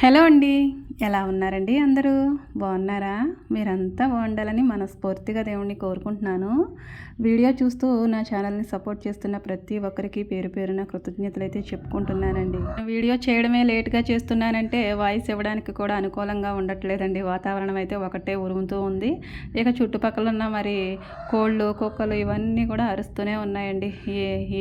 Hello అండి. ఎలా ఉన్నారండి అందరూ? బాగున్నారా? మీరంతా బాగుండాలని మనస్ఫూర్తిగా దేవుడిని కోరుకుంటున్నాను. వీడియో చూస్తూ నా ఛానల్‌ని సపోర్ట్ చేస్తున్న ప్రతి ఒక్కరికి పేరు పేరున కృతజ్ఞతలైతే చెప్పుకుంటున్నానండి. వీడియో చేయడమే లేట్‌గా చేస్తున్నానంటే వాయిస్ ఇవ్వడానికి కూడా అనుకూలంగా ఉండట్లేదండి. వాతావరణం అయితే ఒకటే ఉరుముతూ ఉంది. ఇక చుట్టుపక్కల ఉన్న మరి కోళ్ళు, కుక్కలు ఇవన్నీ కూడా అరుస్తూనే ఉన్నాయండి.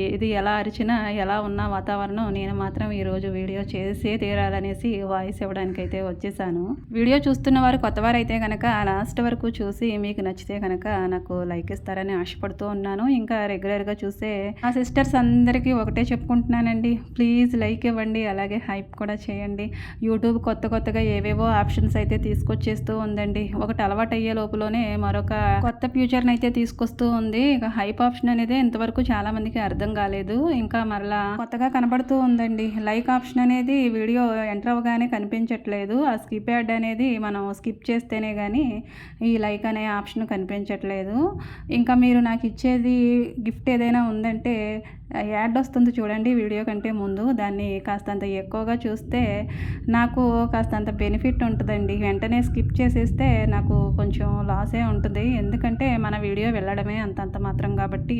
ఏది ఎలా అరిచినా, ఎలా ఉన్న వాతావరణం నేను మాత్రం ఈరోజు వీడియో చేసే తీరాలనేసి వాయిస్ ఇవ్వడానికైతే వచ్చేసాను. వీడియో చూస్తున్న వారు కొత్తవారైతే కనుక లాస్ట్ వరకు చూసి మీకు నచ్చితే కనుక నాకు లైక్ ఇస్తారని ఆశపడుతూ ఉన్నాను. ఇంకా రెగ్యులర్గా చూసే మా సిస్టర్స్ అందరికీ ఒకటే చెప్పుకుంటున్నానండి. ప్లీజ్ లైక్ ఇవ్వండి, అలాగే హైప్ కూడా చేయండి. యూట్యూబ్ కొత్తగా ఏవేవో ఆప్షన్స్ అయితే తీసుకొచ్చేస్తూ ఉందండి. ఒకటి అలవాటు అయ్యే లోపులోనే మరొక కొత్త ఫ్యూచర్ని అయితే తీసుకొస్తూ ఉంది. ఇక హైప్ ఆప్షన్ అనేది ఇంతవరకు చాలా మందికి అర్థం కాలేదు. ఇంకా మరలా కొత్తగా కనబడుతూ ఉందండి. లైక్ ఆప్షన్ అనేది వీడియో ఎంటర్ అవ్వగానే కనిపించట్లేదు. ఆ స్కిప్ యాడ్ అనేది మనం స్కిప్ చేస్తేనే కానీ ఈ లైక్ అనే ఆప్షన్ కనిపించట్లేదు. ఇంకా మీరు నాకు ఇచ్చేది గిఫ్ట్ ఏదైనా ఉందంటే యాడ్ వస్తుంది చూడండి వీడియో కంటే ముందు. దాన్ని కాస్తంత ఎక్కువగా చూస్తే నాకు కాస్తంత బెనిఫిట్ ఉంటుందండి. వెంటనే స్కిప్ చేసేస్తే నాకు కొంచెం లాసే ఉంటుంది. ఎందుకంటే మన వీడియో వెళ్ళడమే అంతంత మాత్రం కాబట్టి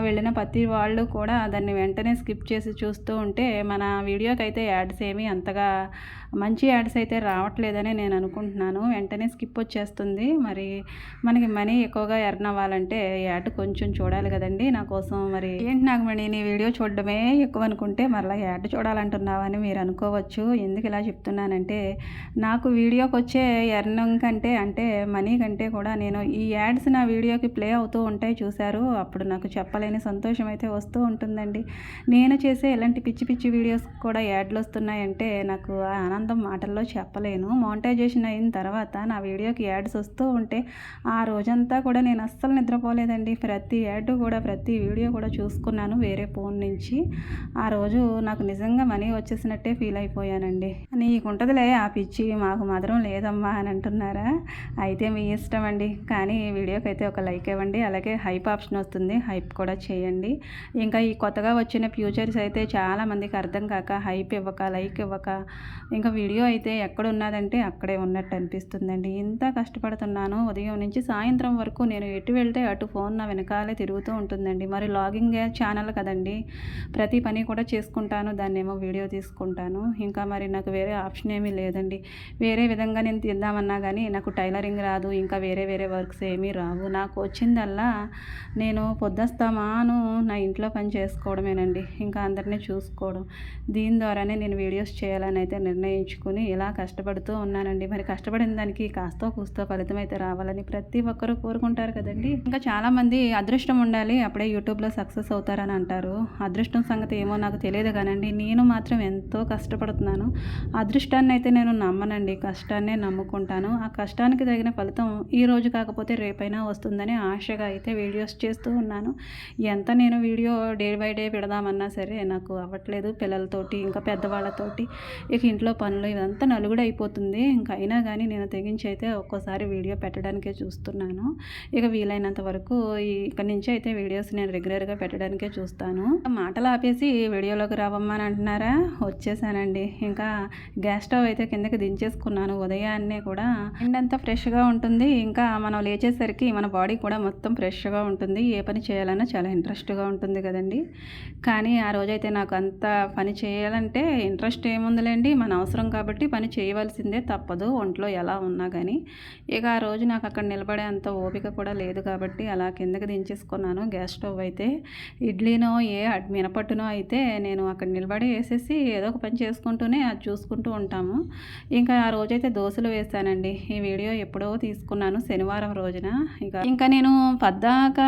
వెళ్ళిన ప్రతి వాళ్ళు కూడా దాన్ని వెంటనే స్కిప్ చేసి చూస్తూ ఉంటే మన వీడియోకి అయితే యాడ్స్ ఏమీ అంతగా మంచి యాడ్స్ అయితే రావట్లేదని నేను అనుకుంటున్నాను. వెంటనే స్కిప్ వచ్చేస్తుంది. మరి మనకి మనీ ఎక్కువగా ఎర్న్ అవ్వాలంటే యాడ్ కొంచెం చూడాలి కదండి. నా కోసం మరి ఏంటి నాగమణి నీ వీడియో చూడడమే ఎక్కువ అనుకుంటే మరలా యాడ్ చూడాలంటున్నావని మీరు అనుకోవచ్చు. ఎందుకు ఇలా చెప్తున్నానంటే నాకు వీడియోకి వచ్చే ఎర్నింగ్ కంటే అంటే మనీ కంటే కూడా నేను ఈ యాడ్స్ నా వీడియోకి ప్లే అవుతూ ఉంటాయి చూశారు. అప్పుడు నాకు చెప్పలేని సంతోషం అయితే వస్తూ ఉంటుందండి. నేను చేసే ఇలాంటి పిచ్చి పిచ్చి వీడియోస్ కూడా యాడ్లు వస్తున్నాయంటే నాకు ఆనందం మాటల్లో చెప్పలేను. మోనిటైజేషన్ అయిన తర్వాత నా వీడియోకి యాడ్స్ వస్తూ ఉంటే ఆ రోజంతా కూడా నేను అస్సలు నిద్రపోలేదండి. ప్రతి యాడ్ కూడా ప్రతి వీడియో కూడా చూసుకున్నాను వేరే ఫోన్ నుంచి. ఆ రోజు నాకు నిజంగా మనీ వచ్చేసినట్టే ఫీల్ అయిపోయానండి. నీకుంటుందిలే ఆ పిచ్చి, మాకు మాత్రం లేదమ్మా అని అంటున్నారా? అయితే మీ ఇష్టం అండి. కానీ వీడియోకి అయితే ఒక లైక్ ఇవ్వండి, అలాగే హైప్ ఆప్షన్ వస్తుంది, హైప్ కూడా చేయండి. ఇంకా ఈ కొత్తగా వచ్చిన ఫ్యూచర్స్ అయితే చాలామందికి అర్థం కాక హైప్ ఇవ్వక లైక్ ఇవ్వక ఇంకా వీడియో అయితే ఎక్కడ ఉన్నదంటే అక్కడే ఉన్నట్టు అనిపిస్తుందండి. ఇంత కష్టపడుతున్నాను ఉదయం నుంచి సాయంత్రం వరకు. నేను ఎటు వెళ్తే అటు ఫోన్ నా వెనకాలే తిరుగుతూ ఉంటుందండి. మరి లాగింగ్ ఛానల్ కదండి, ప్రతి పని కూడా చేసుకుంటాను, దాన్నేమో వీడియో తీసుకుంటాను. ఇంకా మరి నాకు వేరే ఆప్షన్ ఏమీ లేదండి. వేరే విధంగా నేను తీద్దామన్నా కానీ నాకు టైలరింగ్ రాదు, ఇంకా వేరే వర్క్స్ ఏమీ రావు. నాకు వచ్చిందల్లా నేను పొద్దుస్తామాను నా ఇంట్లో పని చేసుకోవడమేనండి, ఇంకా అందరినీ చూసుకోవడం. దీని ద్వారానే నేను వీడియోస్ చేయాలని అయితే నిర్ణయించుకుని ఇలా కష్టపడుతూ ఉన్నానండి. మరి కష్టపడిన దానికి కాస్తో కూస్తో ఫలితం అయితే రావాలని ప్రతి ఒక్కరూ కోరుకుంటారు కదండి. ఇంకా చాలామంది అదృష్టం ఉండాలి అప్పుడే యూట్యూబ్లో సక్సెస్ అవుతారని అంటారు. అదృష్టం సంగతి ఏమో నాకు తెలియదు కానండి, నేను మాత్రం ఎంతో కష్టపడుతున్నాను. అదృష్టాన్ని అయితే నేను నమ్మనండి, కష్టాన్నే నమ్ముకుంటాను. ఆ కష్టానికి తగిన ఫలితం ఈ రోజు కాకపోతే రేపైనా వస్తుందని ఆశగా అయితే వీడియోస్ చేస్తూ ఉన్నాను. ఎంత నేను వీడియో డే బై డే పెడదామన్నా సరే నాకు అవ్వట్లేదు. పిల్లలతోటి ఇంకా పెద్దవాళ్ళతోటి ఇక ఇంట్లో పనులు ఇదంతా నలుగుడు అయిపోతుంది. ఇంకా అయినా కానీ నేను తెగించి అయితే ఒక్కోసారి వీడియో పెట్టడానికే చూస్తున్నాను. ఇక వీలైనంత వరకు ఇక్కడి నుంచి అయితే వీడియోస్ నేను రెగ్యులర్గా పెట్టడానికే చూస్తాను. మాటలు ఆపేసి వీడియోలోకి రావమ్మా అని అంటున్నారా? వచ్చేసానండి. ఇంకా గ్యాస్ స్టవ్ అయితే కిందకి దించేసుకున్నాను. ఉదయాన్నే కూడా మైండ్ అంతా ఫ్రెష్గా ఉంటుంది. ఇంకా మనం లేచేసరికి మన బాడీ కూడా మొత్తం ఫ్రెష్గా ఉంటుంది. ఏ పని చేయాలన్నా చాలా ఇంట్రెస్ట్గా ఉంటుంది కదండి. కానీ ఆ రోజైతే నాకు అంత పని చేయాలంటే ఇంట్రెస్ట్ ఏముందిలేండి, మన అవసరం కాబట్టి పని చేయవలసిందే, తప్పదు ఒంట్లో ఎలా ఉన్నా కానీ. ఇక ఆ రోజు నాకు అక్కడ నిలబడే అంత ఓపిక కూడా లేదు కాబట్టి అలా కిందకి దించేసుకున్నాను గ్యాస్ స్టవ్ అయితే. ఇడ్లీనో మినపట్టునో అయితే నేను అక్కడ నిలబడి వేసేసి ఏదో ఒక పని చేసుకుంటూనే అది చూసుకుంటూ ఉంటాము. ఇంకా ఆ రోజైతే దోశలు వేసానండి. ఈ వీడియో ఎప్పుడో తీసుకున్నాను శనివారం రోజున. ఇంకా నేను పద్దాక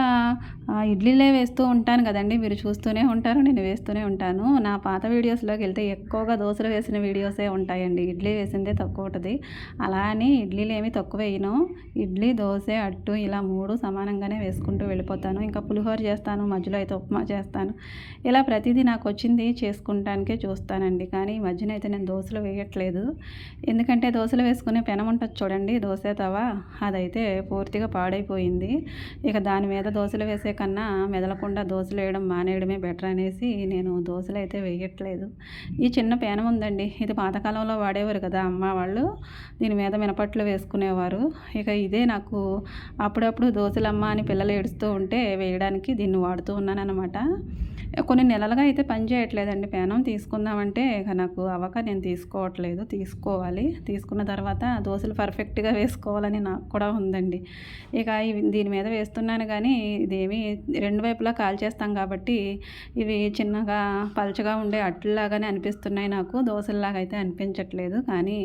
ఇడ్లీలే వేస్తూ ఉంటాను కదండి, మీరు చూస్తూనే ఉంటారు, నేను వేస్తూనే ఉంటాను. నా పాత వీడియోస్లోకి వెళ్తే ఎక్కువగా దోశలు వేసిన వీడియోసే ఉంటాయండి, ఇడ్లీ వేసిందే తక్కువ ఉంటుంది. అలా అని ఇడ్లీలు ఏమీ తక్కువ వేయను. ఇడ్లీ, దోశ, అట్టు ఇలా 3 సమానంగానే వేసుకుంటూ వెళ్ళిపోతాను. ఇంకా పులిహోర చేస్తాను, మధ్యలో అయితే ఉప్మా చేస్తాను. ఇలా ప్రతిదీ నాకు వచ్చింది చేసుకుంటానికే చూస్తానండి. కానీ ఈ మధ్యన అయితే నేను దోసలు వేయట్లేదు. ఎందుకంటే దోసలు వేసుకునే పెనం ఉంటుంది చూడండి, దోస తవ, అదైతే పూర్తిగా పాడైపోయింది. ఇక దాని మీద దోసలు వేసే కన్నా మెదలకుండా దోసలు వేయడం మానేయడమే బెటర్ అనేసి నేను దోసలు అయితే వేయట్లేదు. ఈ చిన్న పేనం ఉందండి, ఇది పాతకాలంలో వాడేవారు కదా అమ్మ వాళ్ళు, దీని మీద మినపట్లు వేసుకునేవారు. ఇక ఇదే నాకు అప్పుడప్పుడు దోసలమ్మ అని పిల్లలు ఏడుస్తూ ఉంటే వేయడానికి దీన్ని వాడుతూ ఉన్నానన్నమాట. కొన్ని నెలలుగా అయితే పని చేయట్లేదండి పేనం. తీసుకుందామంటే ఇక నాకు అవ్వక నేను తీసుకోవట్లేదు. తీసుకోవాలి. తీసుకున్న తర్వాత దోసలు పర్ఫెక్ట్గా వేసుకోవాలని నాకు కూడా ఉందండి. ఇక దీని మీద వేస్తున్నాను కానీ ఇదేమి రెండు వైపులా కాల్చేస్తాం కాబట్టి ఇవి చిన్నగా పలచగా ఉండే అట్లలాగానే అనిపిస్తున్నాయి నాకు. దోసల్లాగా అయితే అనిపించట్లేదు. కానీ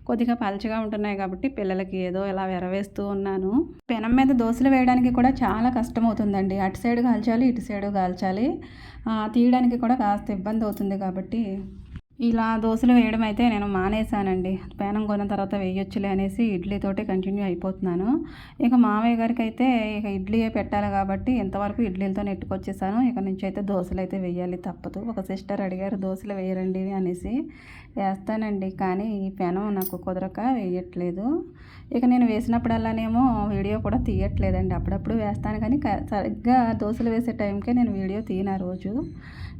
కొద్దిగా పలచగా ఉంటున్నాయి కాబట్టి పిల్లలకి ఏదో ఇలా వెరవేస్తూ ఉన్నాను. పెనం మీద దోసలు వేయడానికి కూడా చాలా కష్టమవుతుందండి. అటు సైడు కాల్చాలి, ఇటు సైడు కాల్చాలి. తీయడానికి కూడా కాస్త ఇబ్బంది అవుతుంది కాబట్టి ఇలా దోసలు వేయడం అయితే నేను మానేశానండి. పేనం కొన్న తర్వాత వేయొచ్చులే అనేసి ఇడ్లీతోటి కంటిన్యూ అయిపోతున్నాను. ఇక మామయ్య గారికి అయితే ఇక ఇడ్లీయే పెట్టాలి కాబట్టి ఇంతవరకు ఇడ్లీలతో నెట్టుకొచ్చేసాను. ఇక నుంచి అయితే దోశలు అయితే వేయాలి తప్పదు. ఒక సిస్టర్ అడిగారు దోశలు వేయరండి అనేసి. వేస్తానండి కానీ ఈ పెనం నాకు కుదరక వేయట్లేదు. ఇక నేను వేసినప్పుడల్లానేమో వీడియో కూడా తీయట్లేదండి. అప్పుడప్పుడు వేస్తాను కానీ సరిగ్గా దోశలు వేసే టైంకే నేను వీడియో తీయను ఆ రోజు.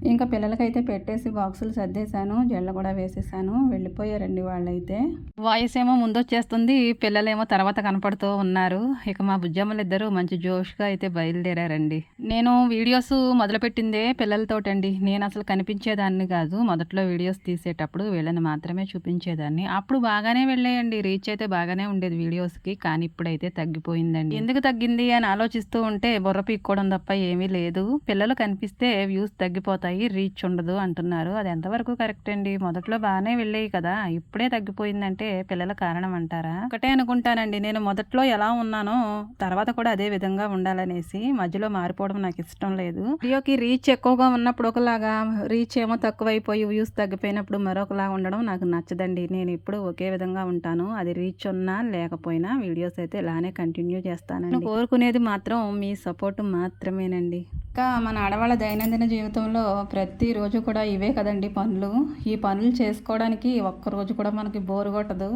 ఇంకా పిల్లలకైతే పెట్టేసి బాక్సులు సర్దేశాను, జెళ్ళ కూడా వేసేసాను. వెళ్ళిపోయారండి వాళ్ళైతే. వాయిస్ ఏమో ముందొచ్చేస్తుంది, పిల్లలేమో తర్వాత కనపడుతూ ఉన్నారు. ఇక మా బుజ్జమ్మలు ఇద్దరు మంచి జోష్గా అయితే బయలుదేరారండి. నేను వీడియోస్ మొదలుపెట్టిందే పిల్లలతోటండి. నేను అసలు కనిపించేదాన్ని కాదు. మొదట్లో వీడియోస్ తీసేటప్పుడు వీళ్ళని మాత్రమే చూపించేదాన్ని. అప్పుడు బాగానే వెళ్ళాయండి, రీచ్ అయితే బాగానే ఉండేది వీడియోస్కి. కానీ ఇప్పుడైతే తగ్గిపోయిందండి. ఎందుకు తగ్గింది అని ఆలోచిస్తూ ఉంటే బుర్ర పీక్కోవడం తప్ప ఏమీ లేదు. పిల్లలు కనిపిస్తే వ్యూస్ తగ్గిపోతాయి, రీచ్ ఉండదు అంటున్నారు. అది ఎంతవరకు కరెక్ట్ అండి? మొదట్లో బాగానే వెళ్ళాయి కదా, ఇప్పుడే తగ్గిపోయిందంటే పిల్లల కారణం అంటారా? ఒకటే అనుకుంటానండి, నేను మొదట్లో ఎలా ఉన్నానో తర్వాత కూడా అదే విధంగా ఉండాలనేసి. మధ్యలో మారిపోవడం నాకు ఇష్టం లేదు. వీడియోకి రీచ్ ఎక్కువగా ఉన్నప్పుడు ఒకలాగా, రీచ్ ఏమో తక్కువైపోయి వ్యూస్ తగ్గిపోయినప్పుడు మరొకలా ఉండడం నాకు నచ్చదండి. నేను ఎప్పుడు ఒకే విధంగా ఉంటాను. అది రీచ్ ఉన్నా లేకపోయినా వీడియోస్ అయితే ఇలానే కంటిన్యూ చేస్తానండి. కోరుకునేది మాత్రం మీ సపోర్ట్ మాత్రమేనండి. ఇంకా మన ఆడవాళ్ళ దైనందిన జీవితంలో ప్రతిరోజు కూడా ఇవే కదండి పనులు. ఈ పనులు చేసుకోవడానికి ఒక్కరోజు కూడా మనకి బోరు కొట్టదు.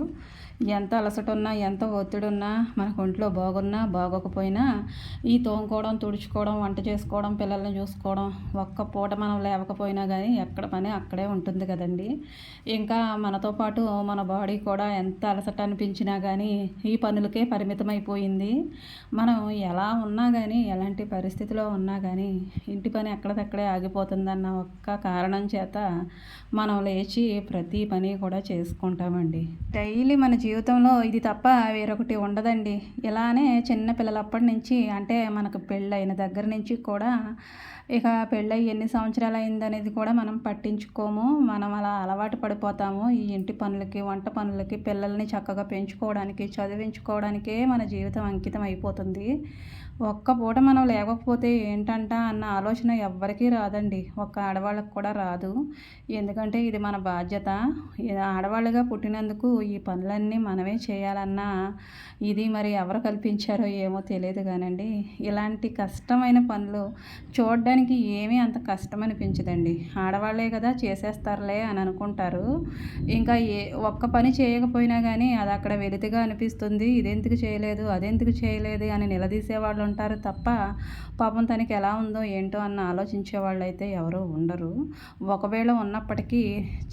ఎంత అలసట ఉన్నా, ఎంత ఒత్తిడి ఉన్నా, మనకు ఒంట్లో బాగున్నా బాగోకపోయినా ఈ తోముకోవడం, తుడుచుకోవడం, వంట చేసుకోవడం, పిల్లల్ని చూసుకోవడం, ఒక్క పూట మనం లేవకపోయినా కానీ ఎక్కడ పని అక్కడే ఉంటుంది కదండి. ఇంకా మనతో పాటు మన బాడీ కూడా ఎంత అలసట అనిపించినా కానీ ఈ పనులకే పరిమితమైపోయింది. మనం ఎలా ఉన్నా కానీ, ఎలాంటి పరిస్థితిలో ఉన్నా కానీ ఇంటి పని ఎక్కడిదక్కడే ఆగిపోతుందన్న ఒక్క కారణం చేత మనం లేచి ప్రతి పని కూడా చేసుకుంటామండి. డైలీ మన జీవితంలో ఇది తప్ప వేరొకటి ఉండదండి. ఇలానే చిన్న పిల్లలప్పటి నుంచి, అంటే మనకు పెళ్ళైన దగ్గర నుంచి కూడా, ఇక పెళ్ళయి ఎన్ని సంవత్సరాలు అయిందనేది కూడా మనం పట్టించుకోము. మనం అలా అలవాటు పడిపోతాము ఈ ఇంటి పనులకి, వంట పనులకి. పిల్లల్ని చక్కగా పెంచుకోవడానికి, చదివించుకోవడానికే మన జీవితం అంకితం అయిపోతుంది. ఒక్క పూట మనం లేకపోతే ఏంటంట అన్న ఆలోచన ఎవ్వరికీ రాదండి. ఒక్క ఆడవాళ్ళకి కూడా రాదు. ఎందుకంటే ఇది మన బాధ్యత. ఆడవాళ్ళుగా పుట్టినందుకు ఈ పనులన్నీ మనమే చేయాలన్న ఇది మరి ఎవరు కల్పించారో ఏమో తెలియదు కానండి. ఇలాంటి కష్టమైన పనులు చూడడానికి ఏమీ అంత కష్టం అనిపించదండి. ఆడవాళ్ళే కదా చేసేస్తారులే అని అనుకుంటారు. ఇంకా ఒక్క పని చేయకపోయినా కానీ అది అక్కడ వెలితిగా అనిపిస్తుంది. ఇదెందుకు చేయలేదు, అదెందుకు చేయలేదు అని నిలదీసే వాళ్ళు ఉంటారు తప్ప పాపం తనకి ఎలా ఉందో ఏంటో అన్న ఆలోచించే వాళ్ళు అయితే ఎవరూ ఉండరు. ఒకవేళ ఉన్నప్పటికీ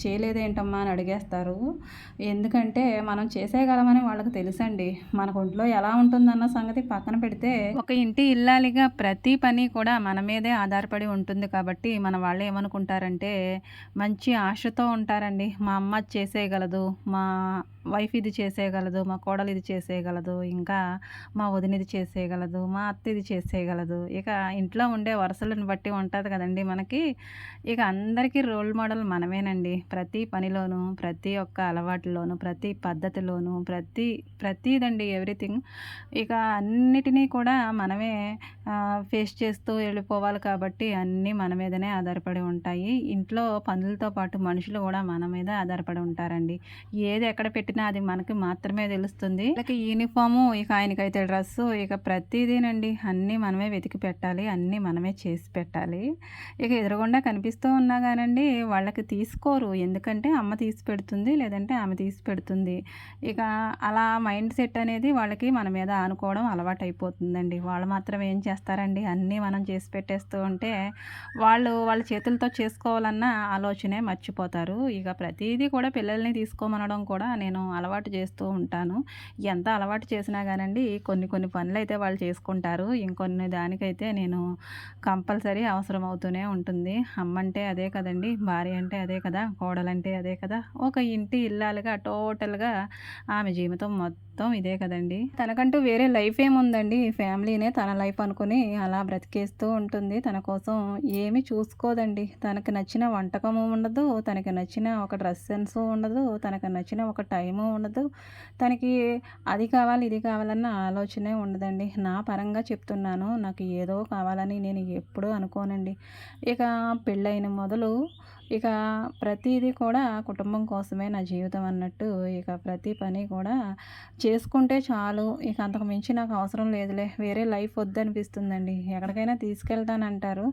చేయలేదేంటమ్మా అని అడిగేస్తారు. ఎందుకంటే మనం చేసేయగలమని వాళ్ళకి తెలుసండి. మన ఒంట్లో ఎలా ఉంటుందన్న సంగతి పక్కన పెడితే, ఒక ఇంటి ఇల్లాలిగా ప్రతి పని కూడా మన మీదే ఆధారపడి ఉంటుంది కాబట్టి మన వాళ్ళు ఏమనుకుంటారంటే మంచి ఆశతో ఉంటారండి. మా అమ్మ చేసేయగలదు, మా వైఫ్ ఇది చేసేయగలదు, మా కోడలు ఇది చేసేయగలదు, ఇంకా మా వదిన ఇది చేసేయగలదు, మా అత్త ఇది చేసేయగలదు. ఇక ఇంట్లో ఉండే వరుసలను బట్టి ఉంటుంది కదండి మనకి. ఇక అందరికీ రోల్ మోడల్ మనమేనండి. ప్రతి పనిలోనూ, ప్రతి ఒక్క అలవాటులోనూ, ప్రతి పద్ధతిలోనూ, ప్రతిదండి ఎవ్రీథింగ్. ఇక అన్నిటినీ కూడా మనమే ఫేస్ చేస్తూ వెళ్ళిపోవాలి కాబట్టి అన్నీ మన మీదనే ఆధారపడి ఉంటాయి. ఇంట్లో పనులతో పాటు మనుషులు కూడా మన మీద ఆధారపడి ఉంటారండి. ఏది ఎక్కడ పెట్టినా పెట్టినా అది మనకి మాత్రమే తెలుస్తుంది. వీళ్ళకి యూనిఫాము, ఇక ఆయనకైతే డ్రెస్సు, ఇక ప్రతిదీనండి అన్నీ మనమే వెతికి పెట్టాలి, అన్నీ మనమే చేసి పెట్టాలి. ఇక ఎదురుగుండా కనిపిస్తూ ఉన్నా కానండి వాళ్ళకి తీసుకోరు. ఎందుకంటే అమ్మ తీసి పెడుతుంది, లేదంటే ఆమె తీసి పెడుతుంది. ఇక అలా మైండ్ సెట్ అనేది వాళ్ళకి మన మీద ఆనుకోవడం అలవాటైపోతుందండి. వాళ్ళు మాత్రం ఏం చేస్తారండి, అన్నీ మనం చేసి పెట్టేస్తూ ఉంటే వాళ్ళ చేతులతో చేసుకోవాలన్న ఆలోచనే మర్చిపోతారు. ఇక ప్రతీదీ కూడా పిల్లల్ని తీసుకోమనడం కూడా నేను అలవాటు చేస్తూ ఉంటాను. ఎంత అలవాటు చేసినా గానండి కొన్ని పనులైతే వాళ్ళు చేసుకుంటారు. ఇంకొన్ని దానికైతే నేను కంపల్సరీ అవసరం అవుతూనే ఉంటుంది. అమ్మంటే అదే కదండీ! భార్య అంటే అదే కదా! కోడలంటే అదే కదా! ఒక ఇంటి ఇల్లాలుగా టోటల్‌గా ఆమె జీవితం మొత్తం ఇదే కదండీ! తనకంటూ వేరే లైఫ్ ఏముందండి. ఫ్యామిలీనే తన లైఫ్ అనుకుని అలా బ్రతికేస్తూ ఉంటుంది. తన కోసం ఏమి చూసుకోదండి. తనకి నచ్చిన వంటకము ఉండదు. తనకి నచ్చిన ఒక డ్రెస్ సెన్సు ఉండదు. తనకు నచ్చిన ఒక టైము ఉండదు. తనకి అది కావాలి, ఇది కావాలన్న ఆలోచనే ఉండదండి. నా పరంగా చెప్తున్నాను. నాకు ఏదో కావాలని నేను ఎప్పుడూ అనుకోనండి. ఇక పెళ్ళైన మొదలు ఇక ప్రతీది కూడా కుటుంబం కోసమే నా జీవితం అన్నట్టు ఇక ప్రతి పని కూడా చేసుకుంటే చాలు. ఇక అంతకు మించి నాకు అవసరం లేదులే. వేరే లైఫ్ వద్దనిపిస్తుందండి. ఎక్కడికైనా తీసుకెళ్తానంటారు.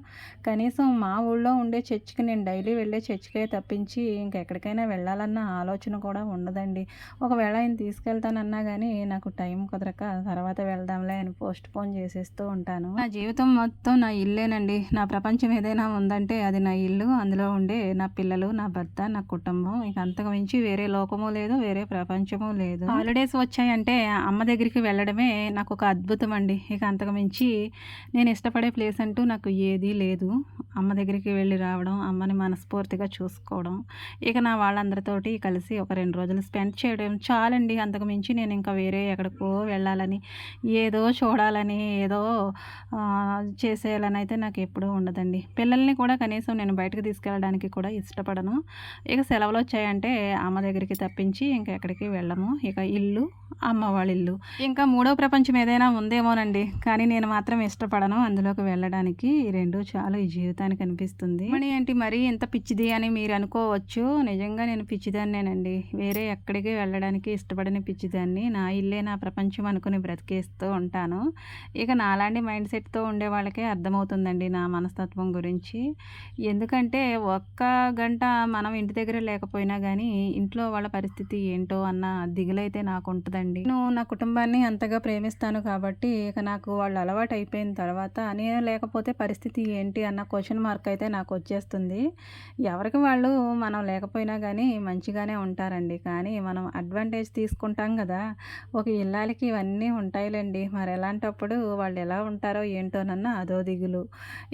కనీసం మా ఊళ్ళో ఉండే చర్చ్‌కి నేను డైలీ వెళ్ళే చర్చ్‌కే తప్పించి ఇంకెక్కడికైనా వెళ్ళాలన్న ఆలోచన కూడా ఉండదండి. ఒకవేళ ఆయన తీసుకెళ్తానన్నా గానీ నాకు టైం కుదరక తర్వాత వెళ్దాంలే అని పోస్ట్‌పోన్ చేసేస్తూ ఉంటాను. నా జీవితం మొత్తం నా ఇల్లేనండి. నా ప్రపంచం ఏదైనా ఉందంటే అది నా ఇల్లు. అందులో ఉండే నా పిల్లలు, నా భర్త, నా కుటుంబం. ఇక అంతకు మించి వేరే లోకము లేదు. వేరే ప్రపంచము లేదు. హాలిడేస్ వచ్చాయంటే అమ్మ దగ్గరికి వెళ్ళడమే నాకొక అద్భుతం అండి. ఇక అంతకు మించి నేను ఇష్టపడే ప్లేస్ అంటూ నాకు ఏదీ లేదు. అమ్మ దగ్గరికి వెళ్ళి రావడం, అమ్మని మనస్ఫూర్తిగా చూసుకోవడం, ఇక నా వాళ్ళందరితోటి కలిసి ఒక 2 రోజులు స్పెండ్ చేయడం చాలండి. అంతకు మించి నేను ఇంకా వేరే ఎక్కడికో వెళ్ళాలని, ఏదో చూడాలని, ఏదో చేసేయాలని అయితే నాకు ఎప్పుడూ ఉండదండి. పిల్లల్ని కూడా కనీసం నేను బయటకు తీసుకెళ్ళడానికి కూడా ఇష్టపడను. ఇక సెలవులొచ్చాయంటే అమ్మ దగ్గరికి తప్పించి ఇంకెక్కడికి వెళ్ళము. ఇక ఇల్లు, అమ్మ వాళ్ళ ఇల్లు. ఇంకా మూడో ప్రపంచం ఏదైనా ఉందేమోనండి. కానీ నేను మాత్రం ఇష్టపడను అందులోకి వెళ్ళడానికి. ఈ 2 చాలు ఈ జీవితానికి అనిపిస్తుంది. మణి ఏంటి మరీ ఇంత పిచ్చిది అని మీరు అనుకోవచ్చు. నిజంగా నేను పిచ్చిదాన్నేనండి. వేరే ఎక్కడికి వెళ్ళడానికి ఇష్టపడని పిచ్చిదాన్ని. నా ఇల్లే నా ప్రపంచం అనుకుని బ్రతికేస్తూ ఉంటాను. ఇక నాలాంటి మైండ్ సెట్‌తో ఉండే వాళ్ళకే అర్థమవుతుందండి నా మనస్తత్వం గురించి. ఎందుకంటే ఒక్క గంట మనం ఇంటి దగ్గర లేకపోయినా గానీ ఇంట్లో వాళ్ళ పరిస్థితి ఏంటో అన్న దిగులైతే నాకుంటదండి. నేను నా కుటుంబాన్ని అంతగా ప్రేమిస్తాను కాబట్టి ఇక నాకు వాళ్ళు అలవాటయిపోయిన తర్వాత నేను లేకపోతే పరిస్థితి ఏంటి అన్న క్వెషన్ మార్క్ అయితే నాకొచ్చేస్తుంది. ఎవరికి వాళ్ళు మనం లేకపోయినా గానీ మంచిగానే ఉంటారండి. కానీ మనం అడ్వాంటేజ్ తీసుకుంటాం గదా! ఒక ఇల్లాలికి ఇవన్నీ ఉంటాయిలెండి. మరలాంటప్పుడు వాళ్ళు ఎలా ఉంటారో ఏంటోనన్న అదో దిగులు.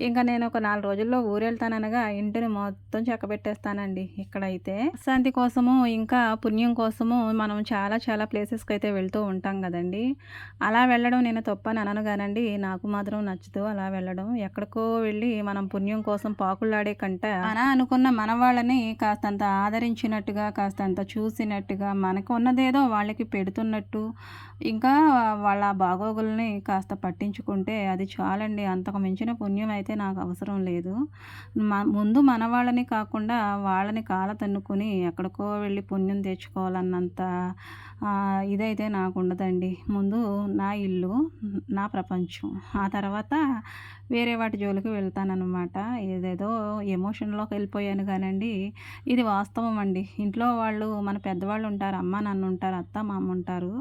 ఇంకా నేను ఒక 4 రోజుల్లో ఊరెళ్తాననగా ఇంటిని మొత్తం చక్కబెట్టేస్తానండి. ఇక్కడైతే శాంతి కోసము, ఇంకా పుణ్యం కోసము మనం చాలా ప్లేసెస్‌కైతే వెళ్తూ ఉంటాం గదండీ! అలా వెళ్ళడం నేను తప్పని అనను గానండి. నాకు మాత్రం నచ్చదు అలా వెళ్ళడం. ఎక్కడికో వెళ్ళి మనం పుణ్యం కోసం పాకులాడే కంట అనుకున్న మన వాళ్ళని కాస్తంత ఆదరించినట్టుగా, కాస్తంత చూసినట్టుగా, మనకున్నదేదో వాళ్ళకి పెడుతున్నట్టు, ఇంకా వాళ్ళ బాగోగుల్ని కాస్త పట్టించుకుంటే అది చాలండి. అంతకు మించిన పుణ్యం అయితే నాకు అవసరం లేదు. ముందు మన వాళ్ళని కాకుండా వాళ్ళని కాల తన్నుకొని ఎక్కడికో వెళ్ళి పుణ్యం తెచ్చుకోవాలన్నంత ఇదైతే నాకుండదండి. ముందు నా ఇల్లు, నా ప్రపంచం. ఆ తర్వాత వేరే వాటి జోలికి వెళ్తాననమాట. ఏదేదో ఎమోషన్‌లోకి వెళ్ళిపోయాను గానండి. ఇది వాస్తవం అండి. ఇంట్లో వాళ్ళు మన పెద్దవాళ్ళు ఉంటారు. అమ్మ, నాన్న ఉంటారు. అత్త, మామ ఉంటారు.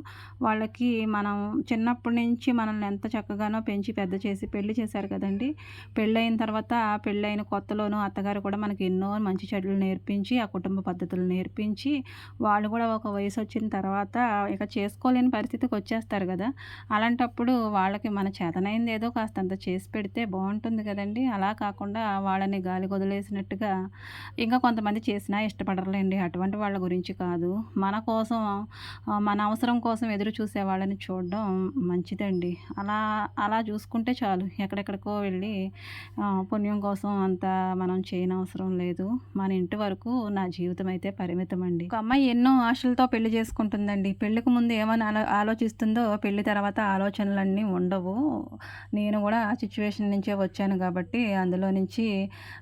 వాళ్ళకి మనం చిన్నప్పటి నుంచి మనల్ని ఎంత చక్కగానో పెంచి పెద్ద చేసి పెళ్లి చేశారు కదండీ! పెళ్ళైన తర్వాత పెళ్ళైన కొత్తలోను అత్తగారు కూడా మనకి ఎన్నో మంచి చెడులు నేర్పించి, ఆ కుటుంబ పద్ధతులు నేర్పించి, వాళ్ళు కూడా ఒక వయసొచ్చిన తర్వాత ఇక చేసుకోలేని పరిస్థితికొచ్చేస్తారు గదా! అలాంటప్పుడు వాళ్ళకి మన చేతనైంది ఏదో కాస్తంత చేసి పెడితే బావుంటుంది కదండీ! అలా కాకుండా వాళ్ళని గాలికొదిలేసినట్టుగా ఇంకా కొంతమంది చేసినా ఇష్టపడరులెండి. అటువంటి వాళ్ళ గురించి కాదు. మన కోసం మన అవసరం కోసం ఎదురు చూసే వాళ్ళని చూడడం మంచిదండి. అలా చూసుకుంటే చాలు. ఎక్కడెక్కడికో వెళ్ళి పుణ్యం కోసం అంత మనం చేయనవసరం లేదు. మన ఇంటి వరకు నా జీవితం అయితే పరిమితం అండి. ఒక అమ్మాయి ఎన్నో ఆశలతో పెళ్లి చేసుకుంటుందండి. పెళ్ళికి ముందు ఏమని ఆలోచిస్తుందో పెళ్లి తర్వాత ఆలోచనలన్నీ ఉండవు. నేను కూడా ఆ సిచ్యువేషన్ నుంచే వచ్చాను కాబట్టి అందులో నుంచి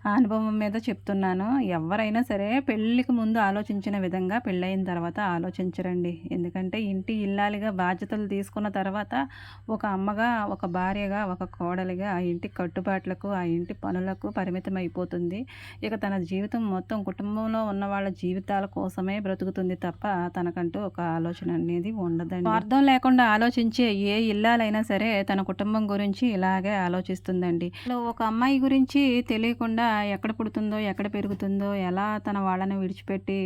ఆ అనుభవం మీద చెప్తున్నాను. ఎవరైనా సరే పెళ్ళికి ముందు ఆలోచించిన విధంగా పెళ్ళయిన తర్వాత ఆలోచించరండి. ఎందుకంటే ఇంటి ఇల్లాలిగా బాధ్యతలు తీసుకున్న తర్వాత ఒక అమ్మగా, ఒక భార్యగా, ఒక కోడలిగా ఆ ఇంటి కట్టుబాట్లకు, ఆ ఇంటి పనులకు పరిమితం అయిపోతుంది. ఇక తన జీవితం మొత్తం కుటుంబంలో ఉన్న వాళ్ళ జీవితాల కోసమే బ్రతుకుతుంది తప్ప తనకంటూ ఒక ఆలోచన అనేది ఉండదండి. స్వార్థం లేకుండా ఆలోచించే ఏ ఇల్లాలైనా సరే తన కుటుంబం గురించి ఇలాగే ఆలోచిస్తుందండి. ఒక అమ్మాయి గురించి తెలియకుండా ఎక్కడ పుడుతుందో, ఎక్కడ పెరుగుతుందో, ఎలా తన వాళ్ళని విడిచిపెట్టి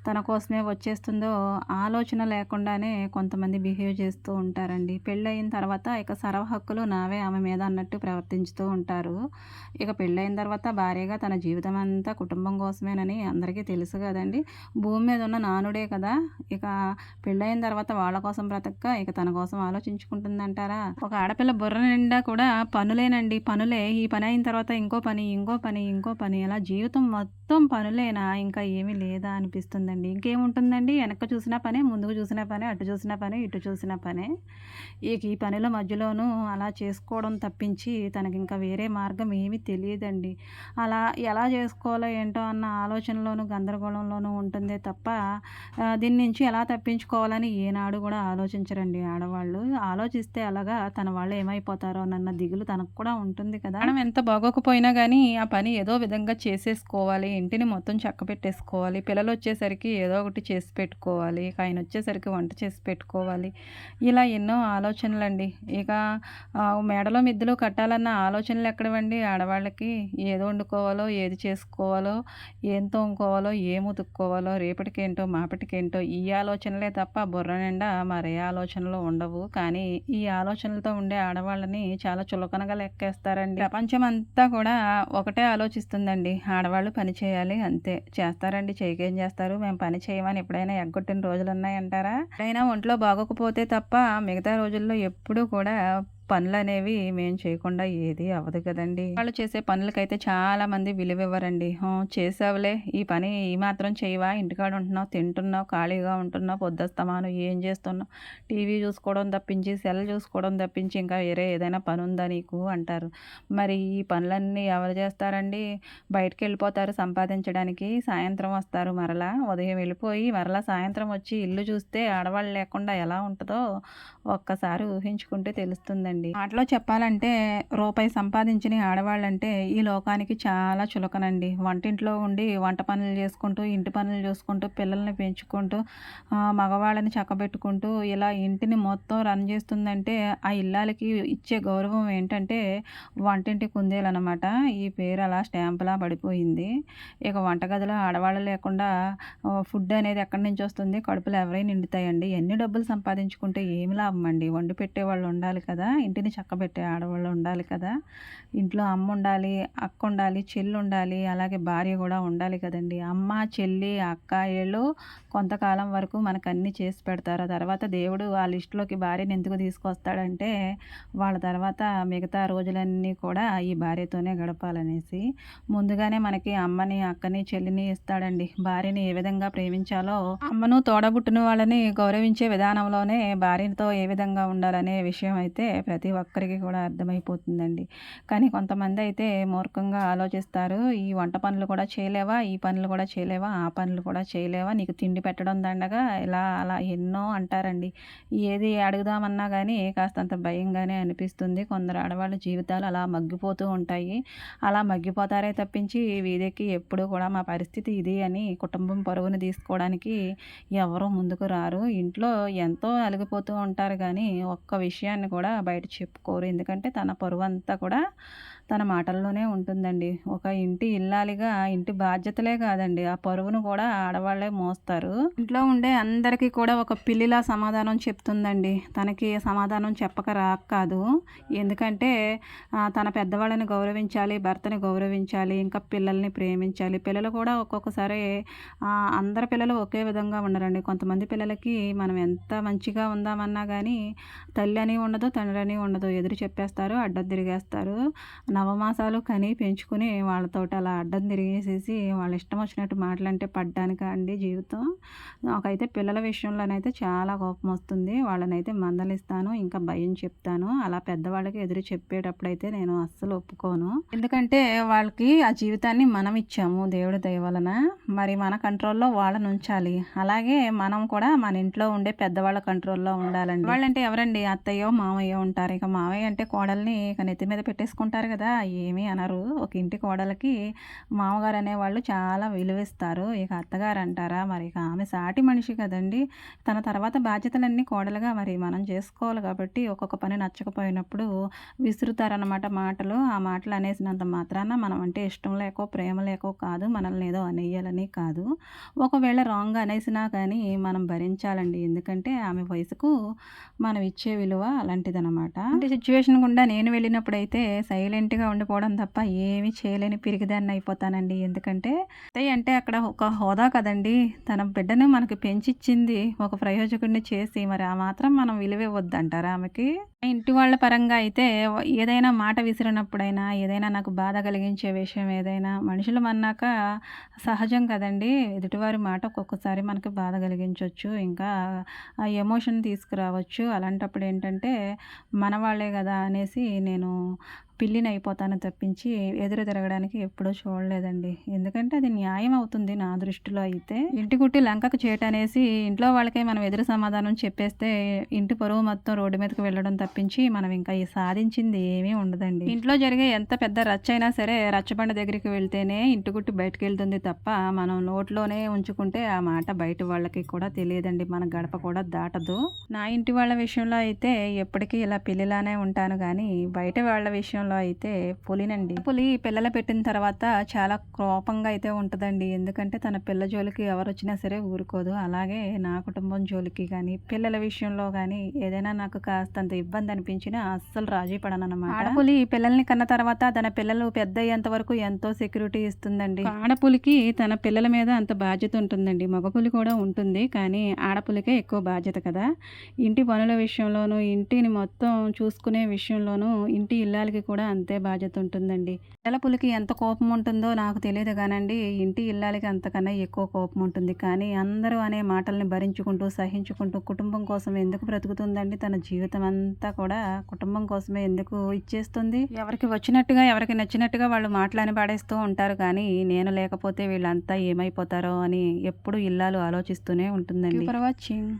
తన కోసమే వచ్చేస్తుందో ఆలోచన లేకుండానే కొంతమంది బిహేవ్ చేస్తూ ఉంటారండి. పెళ్ళయిన తర్వాత ఇక సర్వ హక్కులు నావే ఆమె మీద అన్నట్టు ప్రవర్తించుతూ ఉంటారు. ఇక పెళ్ళైన తర్వాత భార్యగా తన జీవితం అంతా కుటుంబం కోసమేనని అందరికీ తెలుసు కదండి. భూమి మీద ఉన్న నానుడే కదా. ఇక పెళ్ళైన తర్వాత వాళ్ళ కోసం బ్రతక్క ఇక తన కోసం ఆలోచించుకుంటుందంటారా? ఒక ఆడపిల్ల బుర్ర నిండా కూడా పనులేనండి, పనులే. ఈ పని అయిన తర్వాత ఇంకో పని, ఇంకో పని, ఇంకో పని, అలా జీవితం మొత్తం పనులేనా, ఇంకా ఏమీ లేదా అనిపిస్తుందండి. ఇంకేముంటుందండి, వెనక చూసినా పనే, ముందుకు చూసినా పనే, అటు చూసినా పనే, ఇటు చూసినా పనే. ఇక ఈ పనుల మధ్యలోనూ అలా చేసుకోవడం తప్పించి తనకి ఇంకా వేరే మార్గం ఏమీ తెలియదండి. అలా ఎలా చేసుకోవాలో ఏంటో అన్న ఆలోచనలోనూ గందరగోళంలోనూ ఉంటుందే తప్ప దీని నుంచి ఎలా తప్పించుకోవాలని ఏనాడు కూడా ఆలోచించరండి ఆడవాళ్ళు. ఆలోచిస్తే అలాగా తన వాళ్ళు ఏమైపోతారో అన్న దిగులు తనకు కూడా ఉంటుంది కదా. మనం ఎంత బాగోకపోయినా కానీ ఆ పని ఏదో విధంగా చేసేసుకోవాలి, ఇంటిని మొత్తం చక్కబెట్టేసుకోవాలి, పిల్లలు వచ్చేసరికి ఏదో ఒకటి చేసి పెట్టుకోవాలి, ఆయన వచ్చేసరికి వంట చేసి పెట్టుకోవాలి, ఇలా ఎన్నో ఆలోచనలండి. ఇక మేడలో మిద్దెలు కట్టాలన్న ఆలోచనలు ఎక్కడవండి ఆడవాళ్ళకి. ఏది వండుకోవాలో, ఏది చేసుకోవాలో, ఏం తోముకోవాలో, ఏం ఉతుక్కోవాలో, రేపటికేంటో మాపటికేంటో ఈ ఆలోచనలే తప్ప బుర్ర నిండా మరే ఆలోచనలు ఉండవు. కానీ ఈ ఆలోచనలతో ఉండే ఆడవాళ్ళని చాలా చులకనగా లెక్కేస్తారండి. ప్రపంచం అంతా కూడా ఒకటే ఆలోచిస్తుందండి, ఆడవాళ్ళు పని చేయాలి అంతే. చేస్తారండి, చేయకేం చేస్తారు, మేము పని చేయమని ఎప్పుడైనా ఎగ్గొట్టిన రోజులు ఉన్నాయంటారా? ఎప్పుడైనా ఒంట్లో బాగోకపోతే తప్ప మిగతా రోజుల్లో ఎప్పుడూ కూడా పనులనేవి మేము చేయకుండా ఏది అవ్వదు కదండీ. వాళ్ళు చేసే పనులకైతే చాలామంది విలువివ్వరండి. చేసావులే ఈ పని, ఈ మాత్రం చేయవా, ఇంటికాడ ఉంటున్నావు, తింటున్నావు, ఖాళీగా ఉంటున్నావు, పొద్దస్తమాను ఏం చేస్తున్నావు, టీవీ చూసుకోవడం తప్పించి, సెల్ చూసుకోవడం తప్పించి ఇంకా వేరే ఏదైనా పని ఉందా నీకు అంటారు. మరి ఈ పనులన్నీ ఎవరు చేస్తారండి? బయటకు వెళ్ళిపోతారు సంపాదించడానికి, సాయంత్రం వస్తారు మరలా. ఉదయం వెళ్ళిపోయి మరలా సాయంత్రం వచ్చి ఇల్లు చూస్తే ఆడవాళ్ళు లేకుండా ఎలా ఉంటుందో ఒక్కసారి ఊహించుకుంటే తెలుస్తుందండి. మాటలో చెప్పాలంటే రూపాయి సంపాదించిన ఆడవాళ్ళంటే ఈ లోకానికి చాలా చులకనండి. వంటింట్లో ఉండి వంట పనులు చేసుకుంటూ, ఇంటి పనులు చూసుకుంటూ, పిల్లల్ని పెంచుకుంటూ, మగవాళ్ళని చక్కబెట్టుకుంటూ ఇలా ఇంటిని మొత్తం రన్ చేస్తుందంటే ఆ ఇల్లాలకి ఇచ్చే గౌరవం ఏంటంటే వంటింటి కుందేలనమాట. ఈ పేరు అలా స్టాంపులా పడిపోయింది. ఇక వంటగదిలో ఆడవాళ్ళు లేకుండా ఫుడ్ అనేది ఎక్కడి నుంచి వస్తుంది? కడుపులు ఎవరైనా నిండుతాయండి? ఎన్ని డబ్బులు సంపాదించుకుంటే ఏమి లాభం అండి? వండి పెట్టేవాళ్ళు ఉండాలి కదా, ఇంటిని చక్కబెట్టే ఆడవాళ్ళు ఉండాలి కదా. ఇంట్లో అమ్మ ఉండాలి, అక్క ఉండాలి, చెల్లి ఉండాలి, అలాగే భార్య కూడా ఉండాలి కదండి. అమ్మ, చెల్లి, అక్క వీళ్ళు కొంతకాలం వరకు మనకు అన్నీ చేసి పెడతారు. ఆ తర్వాత దేవుడు ఆ లిస్టులోకి భార్యని ఎందుకు తీసుకొస్తాడంటే వాళ్ళ తర్వాత మిగతా రోజులన్నీ కూడా ఈ భార్యతోనే గడపాలనేసి. ముందుగానే మనకి అమ్మని, అక్కని, చెల్లిని ఇస్తాడండి. భార్యని ఏ విధంగా ప్రేమించాలో, అమ్మను, తోడబుట్టిన వాళ్ళని గౌరవించే విధానంలోనే భార్యతో ఏ విధంగా ఉండాలనే విషయం అయితే ప్రతి ఒక్కరికి కూడా అర్థమైపోతుందండి. కానీ కొంతమంది అయితే మూర్ఖంగా ఆలోచిస్తారు. ఈ వంట పనులు కూడా చేయలేవా, ఈ పనులు కూడా చేయలేవా, ఆ పనులు కూడా చేయలేవా, నీకు తిండి పెట్టడం దండగా, ఇలా అలా ఎన్నో అంటారండి. ఏది అడుగుదామన్నా కానీ కాస్తంత భయంగానే అనిపిస్తుంది. కొందరు ఆడవాళ్ళ జీవితాలు అలా మగ్గిపోతూ ఉంటాయి. అలా మగ్గిపోతారే తప్పించి వీధికి ఎప్పుడూ కూడా మా పరిస్థితి ఇది అని కుటుంబం పరువుని తీసుకోవడానికి ఎవరూ ముందుకు రారు. ఇంట్లో ఎంతో అలిగిపోతూ ఉంటారు కానీ ఒక్క విషయాన్ని కూడా బయట చెప్పుకోరు. ఎందుకంటే తన పరువంతా కూడా తన మాటల్లోనే ఉంటుందండి. ఒక ఇంటి ఇల్లాలిగా ఇంటి బాధ్యతలే కాదండి, ఆ పరువును కూడా ఆడవాళ్ళే మోస్తారు. ఇంట్లో ఉండే అందరికీ కూడా ఒక పిల్లిలా సమాధానం చెప్తుందండి. తనకి సమాధానం చెప్పక రాక కాదు. ఎందుకంటే తన పెద్దవాళ్ళని గౌరవించాలి, భర్తని గౌరవించాలి, ఇంకా పిల్లల్ని ప్రేమించాలి. పిల్లలు కూడా ఒక్కొక్కసారి అందరి పిల్లలు ఒకే విధంగా ఉండరండి. కొంతమంది పిల్లలకి మనం ఎంత మంచిగా ఉందామన్నా కానీ తల్లి అని ఉండదు, తండ్రి అని ఉండదు, ఎదురు చెప్పేస్తారు, అడ్డం తిరిగేస్తారు. నవమాసాలు కని పెంచుకుని వాళ్ళతోటి అలా అడ్డం తిరిగేసేసి వాళ్ళ ఇష్టం వచ్చినట్టు మాటలంటే పడ్డానికా అండి జీవితం. నాకైతే పిల్లల విషయంలోనైతే చాలా కోపం వస్తుంది. వాళ్ళనైతే మందలిస్తాను, ఇంకా భయం చెప్తాను. అలా పెద్దవాళ్ళకి ఎదురు చెప్పేటప్పుడైతే నేను అస్సలు ఒప్పుకోను. ఎందుకంటే వాళ్ళకి ఆ జీవితాన్ని మనం ఇచ్చాము దేవుడి దయ వలన. మరి మన కంట్రోల్లో వాళ్ళని ఉంచాలి. అలాగే మనం కూడా మన ఇంట్లో ఉండే పెద్దవాళ్ళ కంట్రోల్లో ఉండాలండి. వాళ్ళంటే ఎవరండి, అత్తయ్యో మామయ్యో ఉంటారు. ఇక మామయ్య అంటే కోడల్ని ఇక నెత్తి మీద పెట్టేసుకుంటారు కదా, ఏమీ అనరు. ఒక ఇంటి కోడలకి మామగారు అనేవాళ్ళు చాలా విలువిస్తారు. ఇక అత్తగారు అంటారా, మరి ఇక ఆమె సాటి మనిషి కదండి. తన తర్వాత బాధ్యతలన్నీ కోడలుగా మరి మనం చేసుకోవాలి కాబట్టి ఒక్కొక్క పని నచ్చకపోయినప్పుడు విసురుతారన్నమాట మాటలు. ఆ మాటలు అనేసినంత మాత్రాన మనం అంటే ఇష్టం లేకో ప్రేమ లేకో కాదు, మనల్ని ఏదో అనేయాలని కాదు. ఒకవేళ రాంగ్గా అనేసినా కానీ మనం భరించాలండి. ఎందుకంటే ఆమె వయసుకు మనం ఇచ్చే విలువ అలాంటిదనమాట. అంటే సిచ్యువేషన్ గుండా నేను వెళ్ళినప్పుడైతే సైలెంట్గా ఉండిపోవడం తప్ప ఏమీ చేయలేని పిరికిదాన్ని అయిపోతానండి. ఎందుకంటే అత్తయ్య అంటే అక్కడ ఒక హోదా కదండి. తన బిడ్డను మనకి పెంచిచ్చింది, ఒక ప్రయోజకుడిని చేసి, మరి ఆ మాత్రం మనం విలువ ఇవ్వద్దంటారా ఆమెకి? ఇంటి వాళ్ళ పరంగా అయితే ఏదైనా మాట విసిరినప్పుడైనా, ఏదైనా నాకు బాధ కలిగించే విషయం ఏదైనా, మనుషులం అన్నాక సహజం కదండీ. ఎదుటివారి మాట ఒక్కొక్కసారి మనకి బాధ కలిగించొచ్చు. ఇంకా ఆ ఎమోషన్ తీసుకురావచ్చు. అలాంటప్పుడు ఏంటంటే మన వాళ్ళే కదా అనేసి నేను పిల్లినయిపోతాను తప్పించి ఎదురు తిరగడానికి ఎప్పుడూ చూడలేదండి. ఎందుకంటే అది న్యాయం అవుతుంది నా దృష్టిలో అయితే. ఇంటి కుట్టి లంకకు చేటనేసి ఇంట్లో వాళ్ళకే మనం ఎదురు సమాధానం చెప్పేస్తే ఇంటి పరువు మొత్తం రోడ్డు మీదకి వెళ్ళడం తప్పించి మనం ఇంకా సాధించింది ఏమీ ఉండదండి. ఇంట్లో జరిగే ఎంత పెద్ద రచ్చ అయినా సరే రచ్చబండ దగ్గరికి వెళ్తేనే ఇంటి కుట్టి బయటకు వెళ్తుంది తప్ప మనం నోట్లోనే ఉంచుకుంటే ఆ మాట బయట వాళ్ళకి కూడా తెలియదండి. మన గడప కూడా దాటదు. నా ఇంటి వాళ్ళ విషయంలో అయితే ఎప్పటికీ ఇలా పిల్లిలానే ఉంటాను కానీ బయట వాళ్ళ విషయంలో అయితే పులినండి. పులి పిల్లలు పెట్టిన తర్వాత చాలా కోపంగా అయితే ఉంటుందండి. ఎందుకంటే తన పిల్ల జోలికి ఎవరు వచ్చినా సరే ఊరుకోదు. అలాగే నా కుటుంబం జోలికి కానీ పిల్లల విషయంలో కానీ ఏదైనా నాకు కాస్తంత ఇబ్బంది అనిపించినా అస్సలు రాజీ పడనన్నమాట. ఆడపులి పిల్లల్ని కన్న తర్వాత తన పిల్లలు పెద్ద అయ్యేంత వరకు ఎంతో సెక్యూరిటీ ఇస్తుందండి. ఆడపులికి తన పిల్లల మీద అంత బాధ్యత ఉంటుందండి. మగపులి కూడా ఉంటుంది కానీ ఆడపులికే ఎక్కువ బాధ్యత కదా. ఇంటి పనుల విషయంలోనూ, ఇంటిని మొత్తం చూసుకునే విషయంలోనూ ఇంటి ఇల్లాలకి కూడా అంతే బాధ్యత ఉంటుందండి. పిల్లపులికి ఎంత కోపం ఉంటుందో నాకు తెలియదు కానండి, ఇంటి ఇల్లాలకి అంతకన్నా ఎక్కువ కోపం ఉంటుంది. కానీ అందరూ అనే మాటల్ని భరించుకుంటూ సహించుకుంటూ కుటుంబం కోసం ఎందుకు బ్రతుకుతుందండి? తన జీవితం అంతా కూడా కుటుంబం కోసమే ఎందుకు ఇచ్చేస్తుంది? ఎవరికి వచ్చినట్టుగా ఎవరికి నచ్చినట్టుగా వాళ్ళు మాటలని పాడేస్తూ ఉంటారు కానీ నేను లేకపోతే వీళ్ళంతా ఏమైపోతారో అని ఎప్పుడు ఇల్లాలు ఆలోచిస్తూనే ఉంటుందండి. For watching.